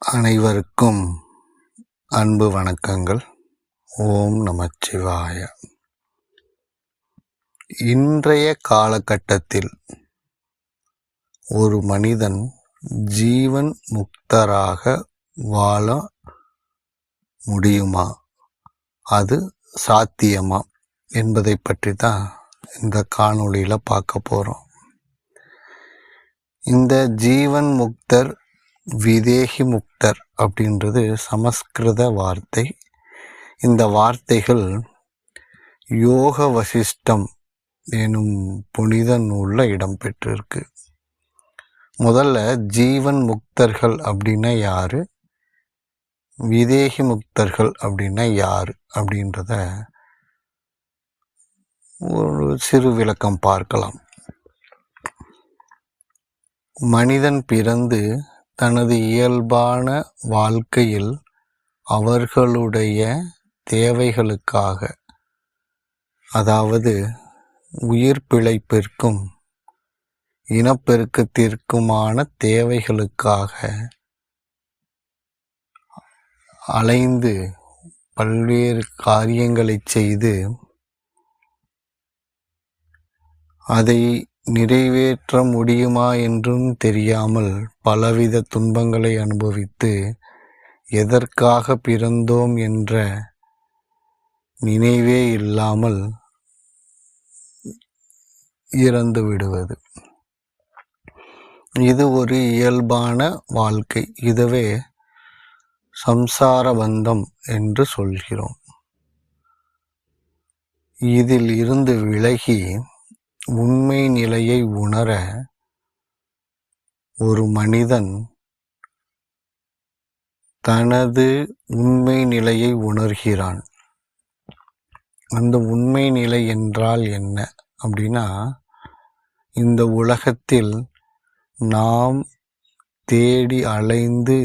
அனைவருக்கும் அன்பு வணக்கங்கள். ஓம் நமச்சிவாய. இன்றைய காலகட்டத்தில் ஒரு மனிதன் ஜீவன் முக்தராக வாழ முடியுமா, அது சாத்தியமா என்பதை பற்றி தான் இந்த காணொளியில் பார்க்க போகிறோம். இந்த ஜீவன் முக்தர், விதேகி முக்தர் அப்படின்றது சமஸ்கிருத வார்த்தை. இந்த வார்த்தைகள் யோக வசிஷ்டம் எனும் புனித நூலில் இடம்பெற்றிருக்கு. முதல்ல ஜீவன் முக்தர்கள் அப்படின்னா யாரு, விதேகி முக்தர்கள் அப்படின்னா யாரு அப்படின்றத ஒரு சிறு விளக்கம் பார்க்கலாம். மனிதன் பிறந்து தனது இயல்பான வாழ்க்கையில் அவர்களுடைய தேவைகளுக்காக, அதாவது உயிர் பிழைப்பிற்கும் இனப்பெருக்கத்திற்குமான தேவைகளுக்காக அலைந்து பல்வேறு காரியங்களை செய்து அதை நிறைவேற்ற முடியுமா என்றும் தெரியாமல் பலவித துன்பங்களை அனுபவித்து எதற்காக பிறந்தோம் என்ற நினைவே இல்லாமல் இறந்து விடுவது. இது ஒரு இயல்பான வாழ்க்கை. இதுவே சம்சார பந்தம் என்று சொல்கிறோம். இதில் இருந்து விலகி உண்மை நிலையை உணர ஒரு மனிதன் தனது உண்மை நிலையை உணர்கிறான். அந்த உண்மை நிலை என்றால் என்ன அப்படின்னா, இந்த உலகத்தில் நாம் தேடி அலைந்து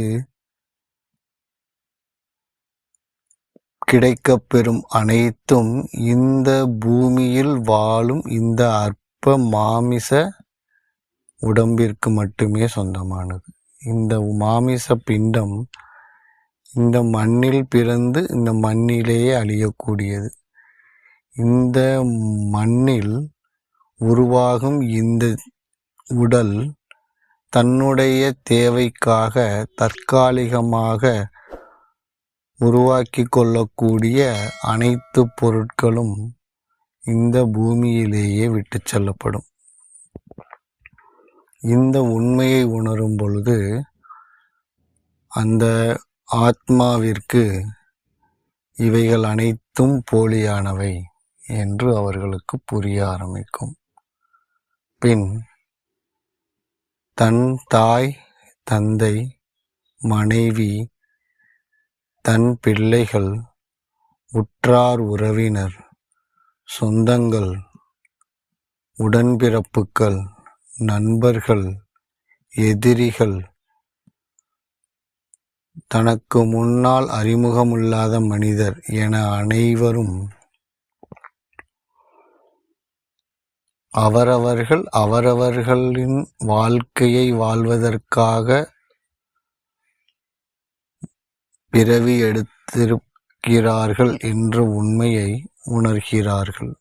கிடைக்கப்பெறும் அனைத்தும் இந்த பூமியில் வாழும் இந்த அற்ப மாமிச உடம்பிற்கு மட்டுமே சொந்தமானது. இந்த மாமிச பிண்டம் இந்த மண்ணில் பிறந்து இந்த மண்ணிலேயே அழியக்கூடியது. இந்த மண்ணில் உருவாகும் இந்த உடல் தன்னுடைய தேவைக்காக தற்காலிகமாக உருவாக்கி கொள்ளக்கூடிய அனைத்து பொருட்களும் இந்த பூமியிலேயே விட்டு செல்லப்படும். இந்த உண்மையை உணரும் பொழுது அந்த ஆத்மாவிற்கு இவைகள் அனைத்தும் போலியானவை என்று அவர்களுக்கு புரிய ஆரம்பிக்கும். பின் தன் தாய், தந்தை, மனைவி, தன் பிள்ளைகள், உற்றார் உறவினர், சொந்தங்கள், உடன்பிறப்புகள், நண்பர்கள், எதிரிகள், தனக்கு முன்னால் அறிமுகமில்லாத மனிதர் என அனைவரும் அவரவர்களின் வாழ்க்கையை வாழ்வதற்காக பிறவி எடுத்திருக்கிறார்கள் என்ற உண்மையை உணர்கிறார்கள்.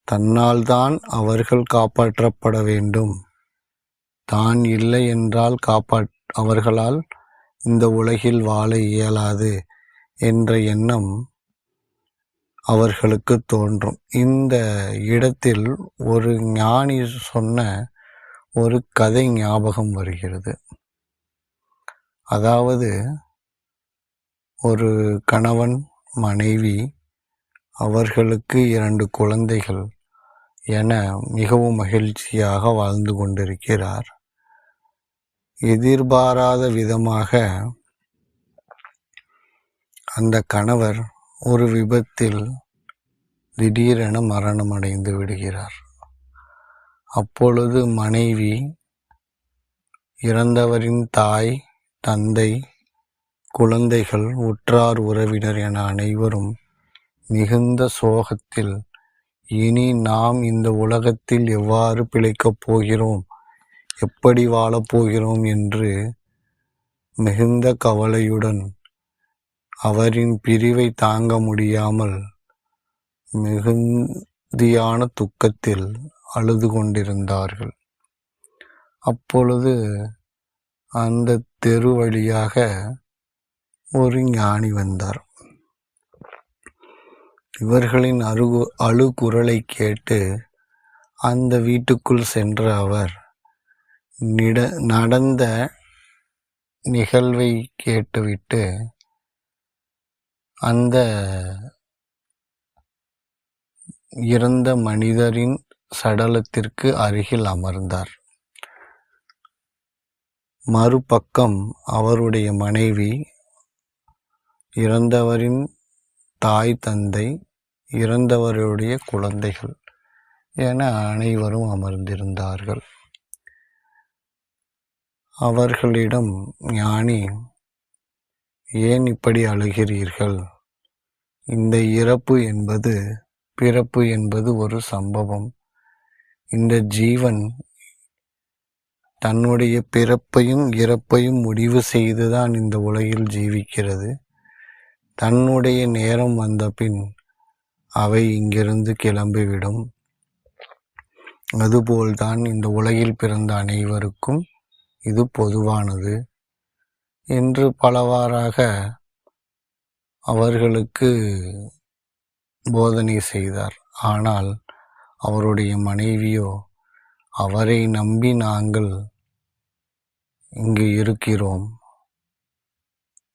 தன்னால் தான் அவர்கள் காப்பாற்றப்பட வேண்டும், தான் இல்லை என்றால் அவர்களால் இந்த உலகில் வாழ இயலாது என்ற எண்ணம் அவர்களுக்கு தோன்றும். இந்த இடத்தில் ஒரு ஞானி சொன்ன ஒரு கதை ஞாபகம் வருகிறது. அதாவது ஒரு கணவன், மனைவி, அவர்களுக்கு 2 குழந்தைகள் என மிகவும் மகிழ்ச்சியாக வாழ்ந்து கொண்டிருக்கிறார். எதிர்பாராத விதமாக அந்த கணவர் ஒரு விபத்தில் திடீரென மரணம் அடைந்து விடுகிறார். அப்பொழுது மனைவி, இறந்தவரின் தாய், தந்தை, குழந்தைகள், உற்றார் உறவினர் என அனைவரும் மிகுந்த சோகத்தில், இனி நாம் இந்த உலகத்தில் எவ்வாறு பிழைக்கப் போகிறோம், எப்படி வாழப்போகிறோம் என்று மிகுந்த கவலையுடன் அவரின் பிரிவை தாங்க முடியாமல் மிகுதியான துக்கத்தில் அழுது கொண்டிருந்தார்கள். அப்பொழுது அந்த தெரு வழியாக ஒரு ஞானி வந்தார். இவர்களின் அழுகுரலை கேட்டு அந்த வீட்டுக்குள் சென்ற அவர் நடந்த நிகழ்வை கேட்டுவிட்டு அந்த இறந்த மனிதரின் சடலத்திற்கு அருகில் அமர்ந்தார். மறுபக்கம் அவருடைய மனைவி, இறந்தவரின் தாய், தந்தை, இறந்தவருடைய குழந்தைகள் என அனைவரும் அமர்ந்திருந்தார்கள். அவர்களிடம் ஞானி, ஏன் இப்படி அழுகிறீர்கள்? இந்த இறப்பு என்பது பிறப்பு என்பது ஒரு சம்பவம். இந்த ஜீவன் தன்னுடைய பிறப்பையும் இறப்பையும் முடிவு செய்துதான் இந்த உலகில் ஜீவிக்கிறது. தன்னுடைய நேரம் வந்த பின் அவை இங்கிருந்து கிளம்பிவிடும். அதுபோல்தான் இந்த உலகில் பிறந்த அனைவருக்கும் இது பொதுவானது என்று பலவாறாக அவர்களுக்கு போதனை செய்தார். ஆனால் அவருடைய மனைவியோ, அவரை நம்பி நாங்கள் இங்கு இருக்கிறோம்,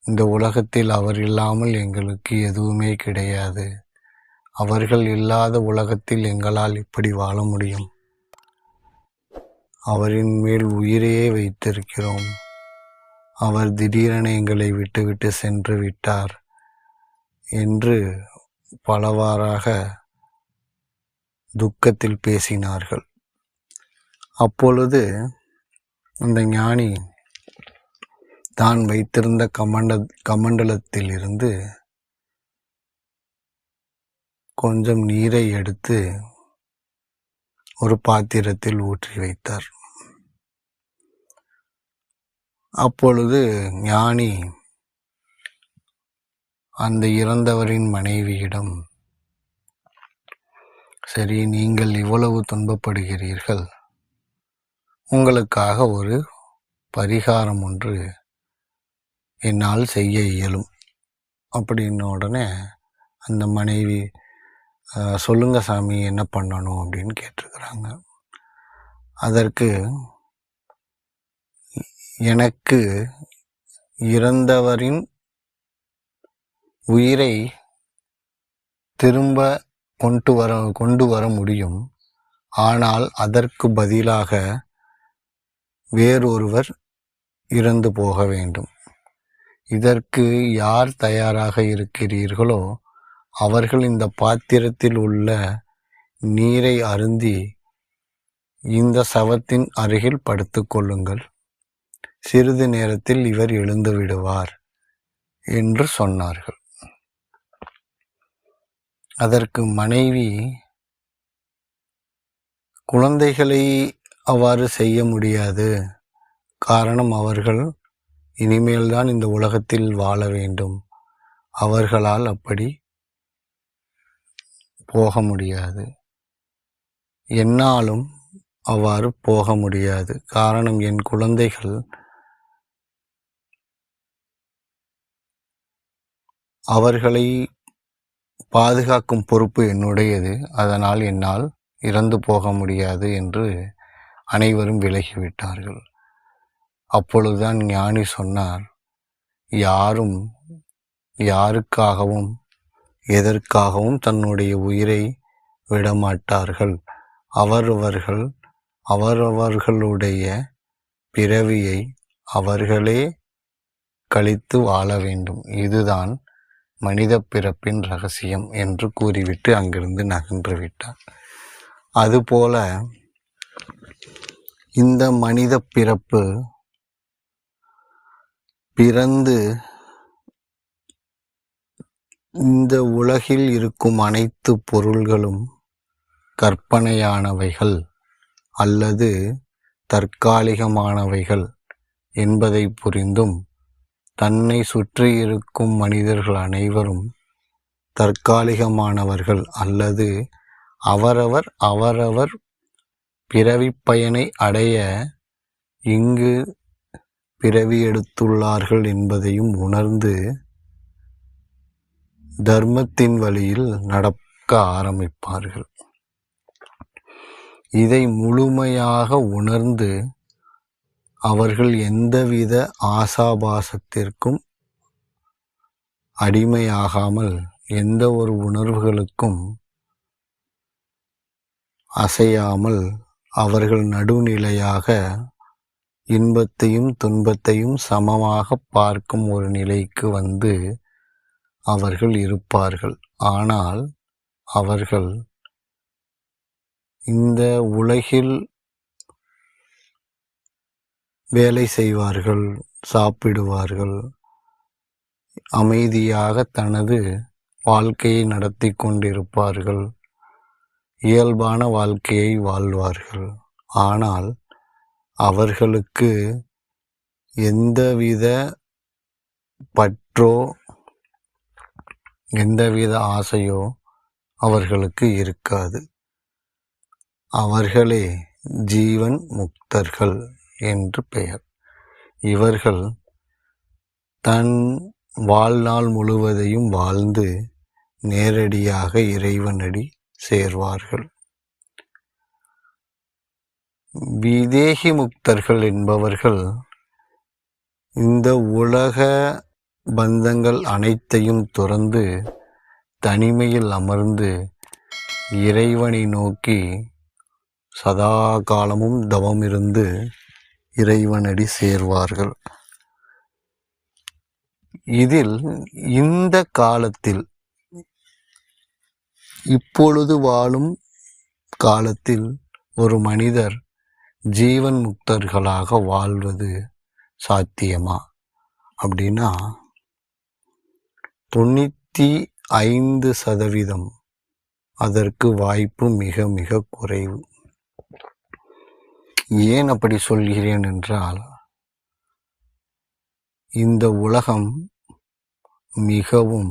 இந்த உலகத்தில் அவர் இல்லாமல் எங்களுக்கு எதுவுமே கிடையாது, அவர்கள் இல்லாத உலகத்தில் எங்களால் இப்படி வாழ முடியும், அவரின் மேல் உயிரையே வைத்திருக்கிறோம், அவர் திடீரென எங்களை விட்டுவிட்டு சென்று விட்டார் என்று பலவாறாக துக்கத்தில் பேசினார்கள். அப்பொழுது அந்த ஞானி தான் வைத்திருந்த கமண்டலத்தில் இருந்து கொஞ்சம் நீரை எடுத்து ஒரு பாத்திரத்தில் ஊற்றி வைத்தார். அப்பொழுது ஞானி அந்த இறந்தவரின் மனைவியிடம், சரி, நீங்கள் இவ்வளவு துன்பப்படுகிறீர்கள், உங்களுக்காக ஒரு பரிகாரம் ஒன்று என்னால் செய்ய இயலும் அப்படின்ன உடனே அந்த மனைவி, சொல்லுங்க சாமி, என்ன பண்ணணும் அப்படின்னு கேட்டிருக்கிறாங்க. அதற்கு, எனக்கு இறந்தவரின் உயிரை திரும்ப கொண்டு வர முடியும். ஆனால் அதற்கு பதிலாக வேறொருவர் இறந்து போக வேண்டும். இதற்கு யார் தயாராக இருக்கிறீர்களோ அவர்கள் இந்த பாத்திரத்தில் உள்ள நீரை அருந்தி இந்த சவத்தின் அருகில் படுத்துக் கொள்ளுங்கள். சிறிது நேரத்தில் இவர் எழுந்து விடுவார் என்று சொன்னார்கள். அதற்கு மனைவி, குழந்தைகளை அவ்வாறு செய்ய முடியாது, காரணம் அவர்கள் இனிமேல்தான் இந்த உலகத்தில் வாழ வேண்டும், அவர்களால் அப்படி போக முடியாது, என்னாலும் அவ்வாறு போக முடியாது, காரணம் என் குழந்தைகள் அவர்களை பாதுகாக்கும் பொறுப்பு என்னுடையது, அதனால் என்னால் இறந்து போக முடியாது என்று அனைவரும் விலகிவிட்டார்கள். அப்பொழுதுதான் ஞானி சொன்னார், யாரும் யாருக்காகவும் எதற்காகவும் தன்னுடைய உயிரை விடமாட்டார்கள். அவரவர்களுடைய பிறவியை அவர்களே கழித்து வாழ வேண்டும். இதுதான் மனித பிறப்பின் ரகசியம் என்று கூறிவிட்டு அங்கிருந்து நகன்று விட்டார். அதுபோல இந்த மனித பிறந்து இந்த உலகில் இருக்கும் அனைத்து பொருள்களும் கற்பனையானவைகள் அல்லது தற்காலிகமானவைகள் என்பதை புரிந்தும் தன்னை சுற்றி இருக்கும் மனிதர்கள் அனைவரும் தற்காலிகமானவர்கள் அல்லது அவரவர் பிறவிப் பயனை அடைய இங்கு பிறவி எடுத்துள்ளார்கள் என்பதையும் உணர்ந்து தர்மத்தின் வழியில் நடக்க ஆரம்பிப்பார்கள். இதை முழுமையாக உணர்ந்து அவர்கள் எந்தவித ஆசாபாசத்திற்கும் அடிமையாகாமல் எந்த ஒரு உணர்வுகளுக்கும் அசையாமல் அவர்கள் நடுநிலையாக இன்பத்தையும் துன்பத்தையும் சமமாக பார்க்கும் ஒரு நிலைக்கு வந்து அவர்கள் இருப்பார்கள். ஆனால் அவர்கள் இந்த உலகில் வேலை செய்வார்கள், சாப்பிடுவார்கள், அமைதியாக தனது வாழ்க்கையை நடத்தி கொண்டிருப்பார்கள், இயல்பான வாழ்க்கையை வாழ்வார்கள். ஆனால் அவர்களுக்கு எந்தவித பற்றோ எந்தவித ஆசையோ அவர்களுக்கு இருக்காது. அவர்களே ஜீவன் முக்தர்கள் என்று பெயர். இவர்கள் தன் வாழ்நாள் முழுவதையும் வாழ்ந்து நேரடியாக இறைவனடி சேர்வார்கள். விதேகி முக்தர்கள் என்பவர்கள் இந்த உலக பந்தங்கள் அனைத்தையும் துறந்து தனிமையில் அமர்ந்து இறைவனை நோக்கி சதா காலமும் தவமிருந்து இறைவனடி சேர்வார்கள். இதில் இந்த காலத்தில் இப்பொழுது வாழும் காலத்தில் ஒரு மனிதர் ஜீவன் முக்தர்களாக வாழ்வது சாத்தியமா அப்படின்னா 95% அதற்கு வாய்ப்பு மிக மிக குறைவு. ஏன் அப்படி சொல்கிறேன் என்றால், இந்த உலகம் மிகவும்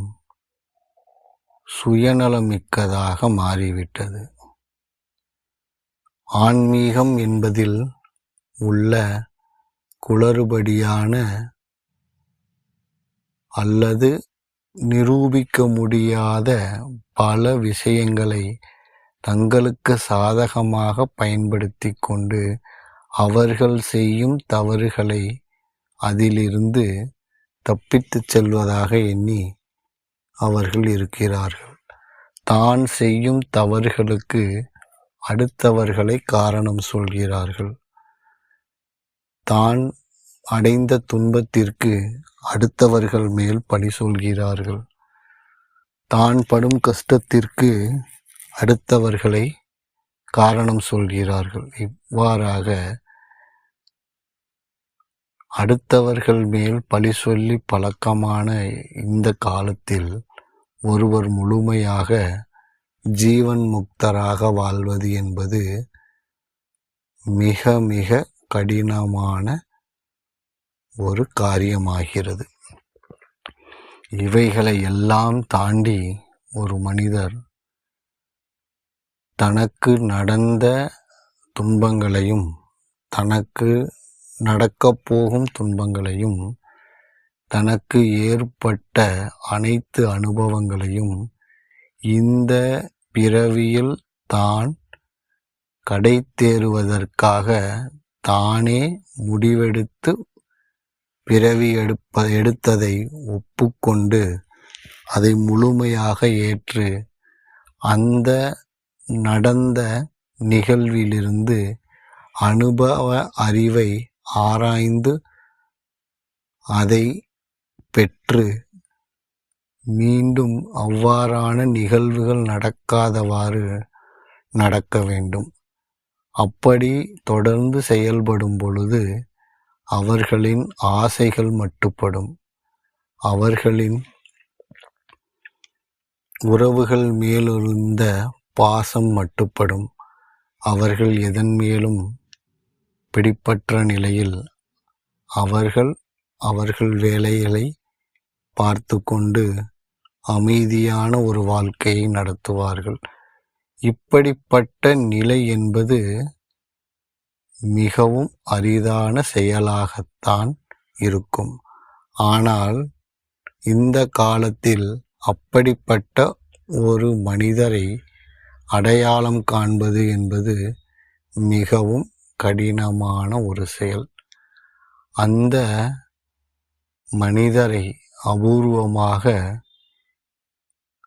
சுயநலமிக்கதாக மாறிவிட்டது. ஆன்மீகம் என்பதில் உள்ள குளறுபடியான அல்லது நிரூபிக்க முடியாத பல விஷயங்களை தங்களுக்கு சாதகமாக பயன்படுத்தி கொண்டு அவர்கள் செய்யும் தவறுகளை அதிலிருந்து தப்பித்துச் செல்வதாக எண்ணி அவர்கள் இருக்கிறார்கள். தான் செய்யும் தவறுகளுக்கு அடுத்தவர்களை காரணம் சொல்கிறார்கள். தான் அடைந்த துன்பத்திற்கு அடுத்தவர்கள் மேல் பழி சொல்கிறார்கள். தான் படும் கஷ்டத்திற்கு அடுத்தவர்களை காரணம் சொல்கிறார்கள். இவ்வாறாக அடுத்தவர்கள் மேல் பழி சொல்லி பழக்கமான இந்த காலத்தில் ஒருவர் முழுமையாக ஜீவன் முக்தராக வாழ்வது என்பது மிக மிக கடினமான ஒரு காரியமாகிறது. இவைகளை எல்லாம் தாண்டி ஒரு மனிதர் தனக்கு நடந்த துன்பங்களையும் தனக்கு நடக்கப் போகும் துன்பங்களையும் தனக்கு ஏற்பட்ட அனைத்து அனுபவங்களையும் இந்த பிறவியில் தான் கடை தேறுவதற்காக தானே முடிவெடுத்து பிறவி எடுத்ததை ஒப்புக்கொண்டு அதை முழுமையாக ஏற்று அந்த நடந்த நிகழ்விலிருந்து அனுபவ அறிவை ஆராய்ந்து அதை பெற்று மீண்டும் அவ்வாறான நிகழ்வுகள் நடக்காதவாறு நடக்க வேண்டும். அப்படி தொடர்ந்து செயல்படும் பொழுது அவர்களின் ஆசைகள் மட்டுப்படும். அவர்களின் உறவுகள் மேலிருந்த பாசம் மட்டுப்படும். அவர்கள் எதன் மேலும் பிடிப்பற்ற நிலையில் அவர்கள் அவர்கள் வேலைகளை பார்த்து கொண்டு அமைதியான ஒரு வாழ்க்கையை நடத்துவார்கள். இப்படிப்பட்ட நிலை என்பது மிகவும் அரிதான செயலாகத்தான் இருக்கும். ஆனால் இந்த காலத்தில் அப்படிப்பட்ட ஒரு மனிதரை அடையாளம் காண்பது என்பது மிகவும் கடினமான ஒரு செயல். அந்த மனிதரை அபூர்வமாக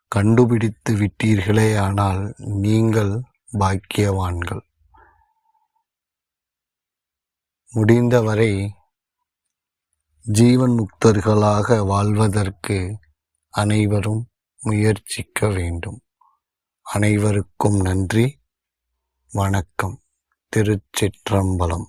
கண்டுபிடித்து விட்டீர்களே ஆனால் நீங்கள் பாக்கியவான்கள். முடிந்தவரை ஜீவன் முக்தர்களாக வாழ்வதற்கு அனைவரும் முயற்சிக்க வேண்டும். அனைவருக்கும் நன்றி. வணக்கம். திருச்சிற்றம்பலம்.